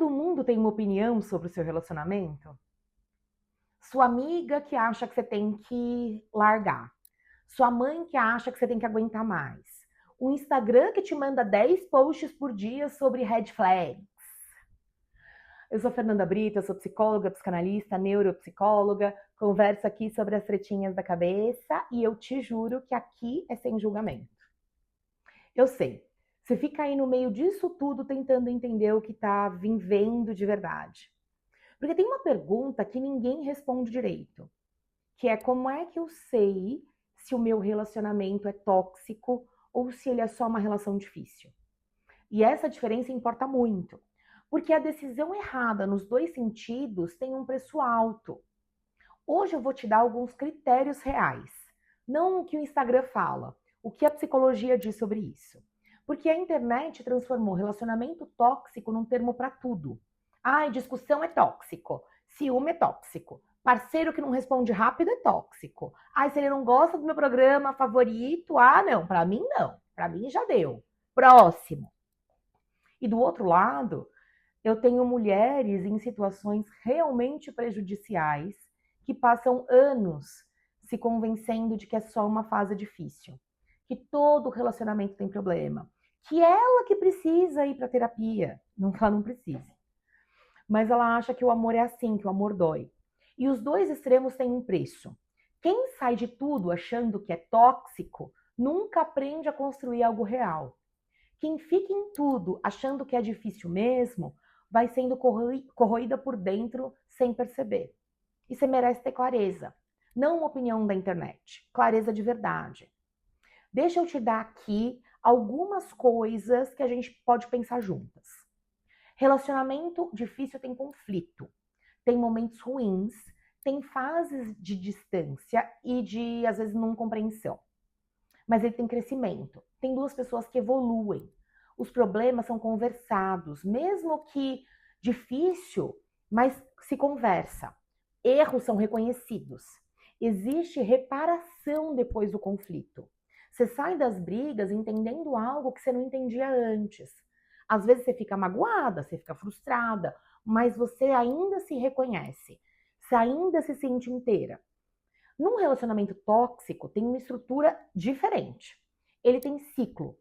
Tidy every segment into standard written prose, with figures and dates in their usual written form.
Todo mundo tem uma opinião sobre o seu relacionamento? Sua amiga que acha que você tem que largar. Sua mãe que acha que você tem que aguentar mais. O Instagram que te manda 10 posts por dia sobre red flags. Eu sou Fernanda Brito, eu sou psicóloga, psicanalista, neuropsicóloga, converso aqui sobre as tretinhas da cabeça e eu te juro que aqui é sem julgamento. Eu sei, você fica aí no meio disso tudo tentando entender o que tá vivendo de verdade. Porque tem uma pergunta que ninguém responde direito, que é como é que eu sei se o meu relacionamento é tóxico ou se ele é só uma relação difícil? E essa diferença importa muito, porque a decisão errada nos dois sentidos tem um preço alto. Hoje eu vou te dar alguns critérios reais, não o que o Instagram fala, o que a psicologia diz sobre isso. Porque a internet transformou relacionamento tóxico num termo para tudo. Ai, discussão é tóxico, ciúme é tóxico, parceiro que não responde rápido é tóxico. Ai, se ele não gosta do meu programa favorito, não, para mim não, para mim já deu. Próximo. E do outro lado, eu tenho mulheres em situações realmente prejudiciais que passam anos se convencendo de que é só uma fase difícil, que todo relacionamento tem problema, que ela que precisa ir para terapia, não que ela não precise. Mas ela acha que o amor é assim, que o amor dói. E os dois extremos têm um preço. Quem sai de tudo achando que é tóxico, nunca aprende a construir algo real. Quem fica em tudo achando que é difícil mesmo, vai sendo corroída por dentro sem perceber. E você merece ter clareza, não uma opinião da internet, clareza de verdade. Deixa eu te dar aqui algumas coisas que a gente pode pensar juntas. Relacionamento difícil tem conflito, tem momentos ruins, tem fases de distância e de, às vezes, não compreensão. Mas ele tem crescimento. Tem duas pessoas que evoluem. Os problemas são conversados, mesmo que difícil, mas se conversa. Erros são reconhecidos. Existe reparação depois do conflito. Você sai das brigas entendendo algo que você não entendia antes. Às vezes você fica magoada, você fica frustrada, mas você ainda se reconhece. Você ainda se sente inteira. Num relacionamento tóxico, tem uma estrutura diferente. Ele tem ciclo.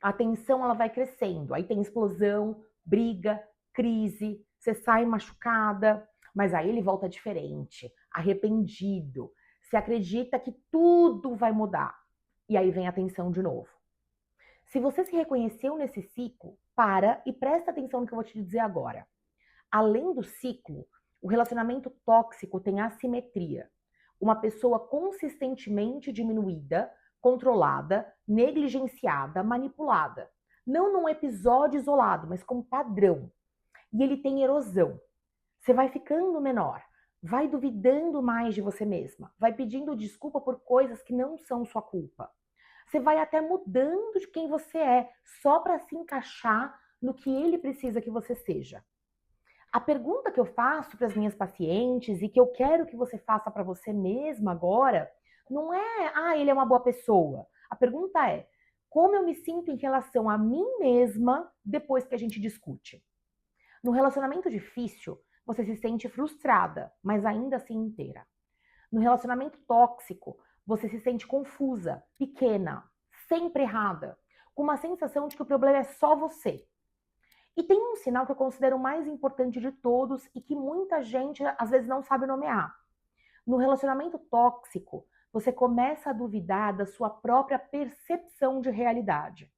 A tensão ela vai crescendo. Aí tem explosão, briga, crise, você sai machucada, mas aí ele volta diferente, arrependido. Você acredita que tudo vai mudar. E aí vem a tensão de novo. Se você se reconheceu nesse ciclo, para e presta atenção no que eu vou te dizer agora. Além do ciclo, o relacionamento tóxico tem assimetria. Uma pessoa consistentemente diminuída, controlada, negligenciada, manipulada. Não num episódio isolado, mas como padrão. E ele tem erosão. Você vai ficando menor, vai duvidando mais de você mesma, vai pedindo desculpa por coisas que não são sua culpa. Você vai até mudando de quem você é, só para se encaixar no que ele precisa que você seja. A pergunta que eu faço para as minhas pacientes e que eu quero que você faça para você mesma agora, não é, ele é uma boa pessoa. A pergunta é, como eu me sinto em relação a mim mesma depois que a gente discute? No relacionamento difícil, você se sente frustrada, mas ainda assim inteira. No relacionamento tóxico, você se sente confusa, pequena, sempre errada, com uma sensação de que o problema é só você. E tem um sinal que eu considero o mais importante de todos e que muita gente às vezes não sabe nomear. No relacionamento tóxico, você começa a duvidar da sua própria percepção de realidade.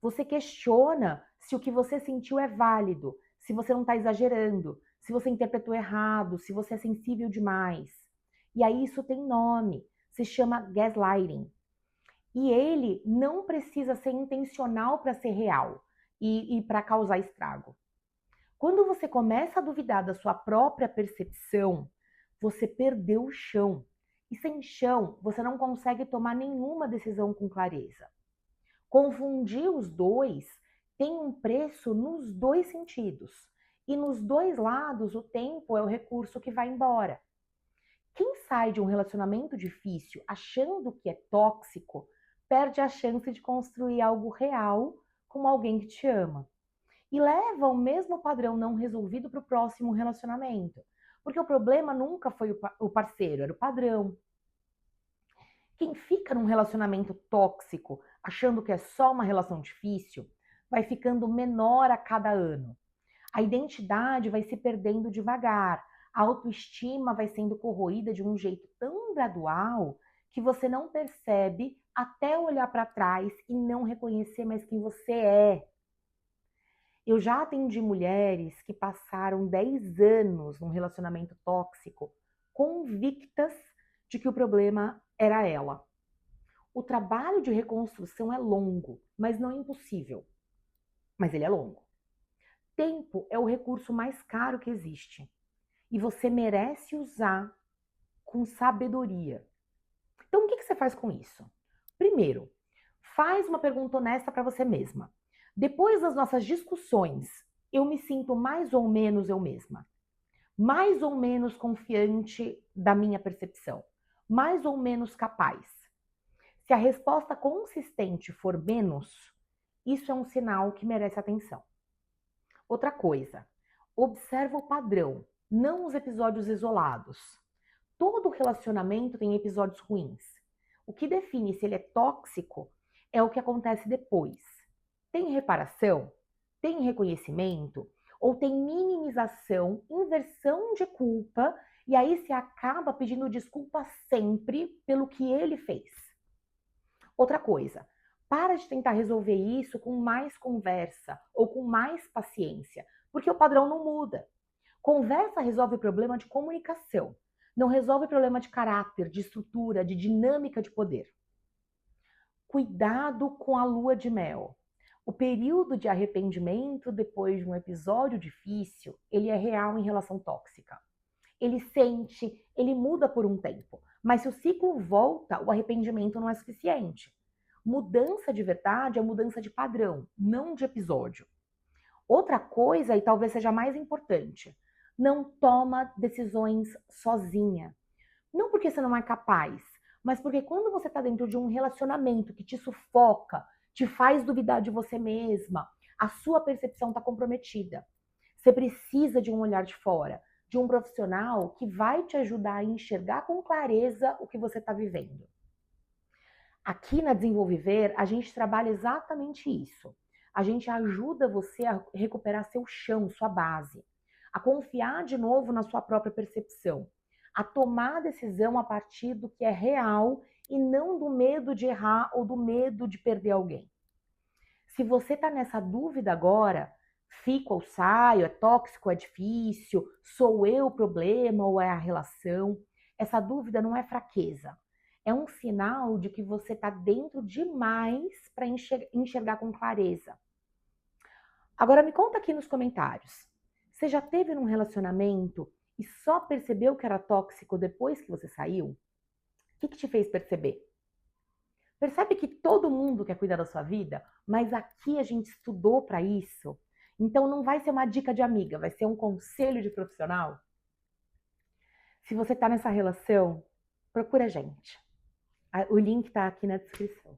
Você questiona se o que você sentiu é válido, se você não está exagerando, se você interpretou errado, se você é sensível demais. E aí isso tem nome, se chama gaslighting. E ele não precisa ser intencional para ser real e para causar estrago. Quando você começa a duvidar da sua própria percepção, você perdeu o chão. E sem chão, você não consegue tomar nenhuma decisão com clareza. Confundir os dois tem um preço nos dois sentidos. E nos dois lados, o tempo é o recurso que vai embora. Quem sai de um relacionamento difícil achando que é tóxico, perde a chance de construir algo real com alguém que te ama. e leva o mesmo padrão não resolvido para o próximo relacionamento. Porque o problema nunca foi o parceiro, era o padrão. Quem fica num relacionamento tóxico, achando que é só uma relação difícil, vai ficando menor a cada ano. A identidade vai se perdendo devagar, a autoestima vai sendo corroída de um jeito tão gradual que você não percebe até olhar para trás e não reconhecer mais quem você é. Eu já atendi mulheres que passaram 10 anos num relacionamento tóxico, convictas de que o problema era ela. O trabalho de reconstrução é longo, mas não é impossível. Mas ele é longo. Tempo é o recurso mais caro que existe. E você merece usar com sabedoria. Então, o que você faz com isso? Primeiro, faz uma pergunta honesta para você mesma. Depois das nossas discussões, eu me sinto mais ou menos eu mesma? Mais ou menos confiante da minha percepção? Mais ou menos capaz? Se a resposta consistente for menos, isso é um sinal que merece atenção. Outra coisa, observa o padrão, não os episódios isolados. Todo relacionamento tem episódios ruins. O que define se ele é tóxico é o que acontece depois. Tem reparação? Tem reconhecimento? Ou tem minimização, inversão de culpa, e aí se acaba pedindo desculpa sempre pelo que ele fez? Outra coisa, para de tentar resolver isso com mais conversa ou com mais paciência, porque o padrão não muda. Conversa resolve o problema de comunicação, não resolve o problema de caráter, de estrutura, de dinâmica de poder. Cuidado com a lua de mel. O período de arrependimento depois de um episódio difícil, ele é real em relação tóxica. Ele sente, ele muda por um tempo, mas se o ciclo volta, o arrependimento não é suficiente. Mudança de verdade é mudança de padrão, não de episódio. Outra coisa, e talvez seja mais importante, não toma decisões sozinha. Não porque você não é capaz, mas porque quando você está dentro de um relacionamento que te sufoca, te faz duvidar de você mesma, a sua percepção está comprometida. Você precisa de um olhar de fora, de um profissional que vai te ajudar a enxergar com clareza o que você está vivendo. Aqui na Desenvolver, a gente trabalha exatamente isso. A gente ajuda você a recuperar seu chão, sua base, a confiar de novo na sua própria percepção, a tomar decisão a partir do que é real e não do medo de errar ou do medo de perder alguém. Se você está nessa dúvida agora, fico ou saio, é tóxico, é difícil, sou eu o problema ou é a relação, essa dúvida não é fraqueza. É um sinal de que você está dentro demais para enxergar com clareza. Agora me conta aqui nos comentários. Você já teve num relacionamento e só percebeu que era tóxico depois que você saiu? O que te fez perceber? Percebe que todo mundo quer cuidar da sua vida, mas aqui a gente estudou para isso. Então não vai ser uma dica de amiga, vai ser um conselho de profissional. Se você está nessa relação, procura a gente. O link está aqui na descrição.